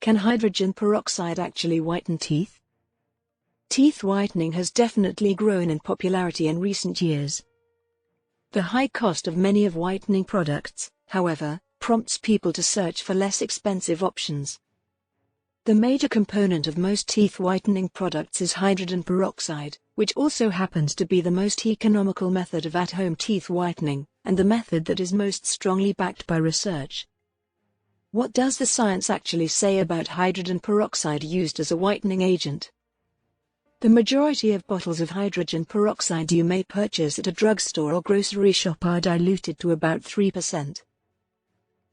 Can hydrogen peroxide actually whiten teeth? Teeth whitening has definitely grown in popularity in recent years. The high cost of many of whitening products, however, prompts people to search for less expensive options. The major component of most teeth whitening products is hydrogen peroxide, which also happens to be the most economical method of at-home teeth whitening, and the method that is most strongly backed by research. What does the science actually say about hydrogen peroxide used as a whitening agent? The majority of bottles of hydrogen peroxide you may purchase at a drugstore or grocery shop are diluted to about 3%.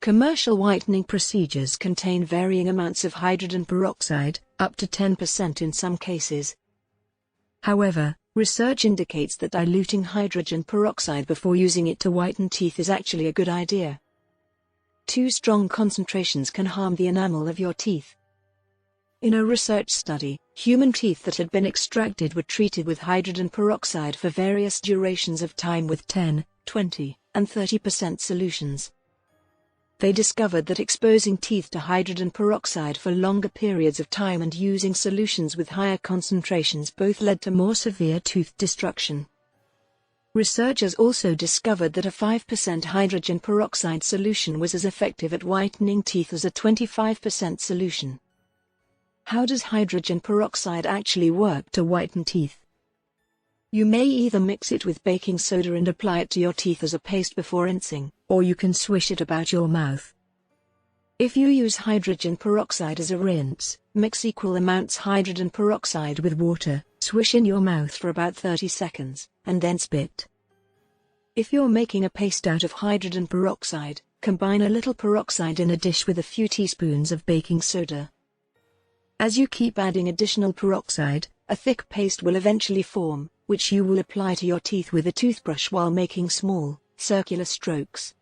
Commercial whitening procedures contain varying amounts of hydrogen peroxide, up to 10% in some cases. However, research indicates that diluting hydrogen peroxide before using it to whiten teeth is actually a good idea. Too strong concentrations can harm the enamel of your teeth. In a research study, human teeth that had been extracted were treated with hydrogen peroxide for various durations of time with 10, 20, and 30% solutions. They discovered that exposing teeth to hydrogen peroxide for longer periods of time and using solutions with higher concentrations both led to more severe tooth destruction. Researchers also discovered that a 5% hydrogen peroxide solution was as effective at whitening teeth as a 25% solution. How does hydrogen peroxide actually work to whiten teeth? You may either mix it with baking soda and apply it to your teeth as a paste before rinsing, or you can swish it about your mouth. If you use hydrogen peroxide as a rinse, mix equal amounts hydrogen peroxide with water, swish in your mouth for about 30 seconds, and then spit. If you're making a paste out of hydrogen peroxide, combine a little peroxide in a dish with a few teaspoons of baking soda. As you keep adding additional peroxide, a thick paste will eventually form, which you will apply to your teeth with a toothbrush while making small, circular strokes.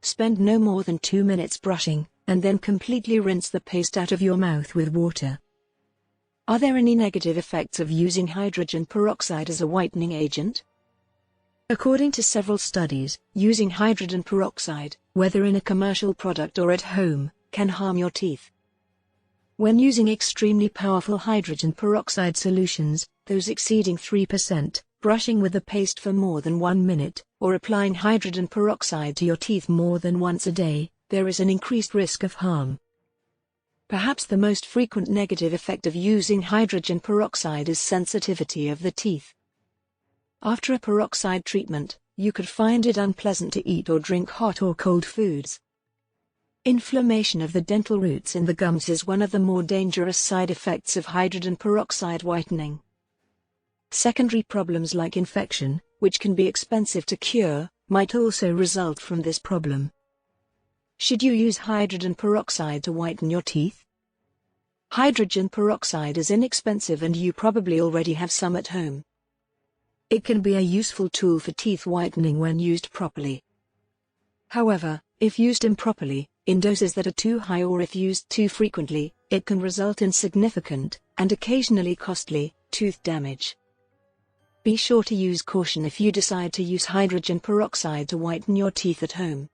Spend no more than 2 minutes brushing, and then completely rinse the paste out of your mouth with water. Are there any negative effects of using hydrogen peroxide as a whitening agent? According to several studies, using hydrogen peroxide, whether in a commercial product or at home, can harm your teeth. When using extremely powerful hydrogen peroxide solutions, those exceeding 3%, brushing with the paste for more than 1 minute, or applying hydrogen peroxide to your teeth more than once a day, there is an increased risk of harm. Perhaps the most frequent negative effect of using hydrogen peroxide is sensitivity of the teeth. After a peroxide treatment, you could find it unpleasant to eat or drink hot or cold foods. Inflammation of the dental roots in the gums is one of the more dangerous side effects of hydrogen peroxide whitening. Secondary problems like infection, which can be expensive to cure, might also result from this problem. Should you use hydrogen peroxide to whiten your teeth? Hydrogen peroxide is inexpensive and you probably already have some at home. It can be a useful tool for teeth whitening when used properly. However, if used improperly, in doses that are too high or if used too frequently, it can result in significant, and occasionally costly, tooth damage. Be sure to use caution if you decide to use hydrogen peroxide to whiten your teeth at home.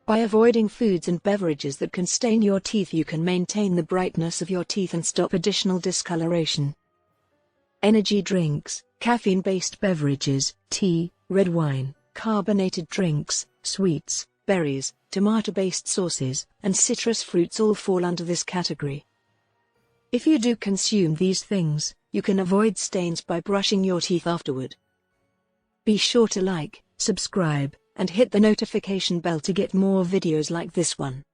By avoiding foods and beverages that can stain your teeth, you can maintain the brightness of your teeth and stop additional discoloration. Energy drinks, caffeine-based beverages, tea, red wine, carbonated drinks, sweets, berries, tomato-based sauces, and citrus fruits all fall under this category. If you do consume these things, you can avoid stains by brushing your teeth afterward. Be sure to like, subscribe, and hit the notification bell to get more videos like this one.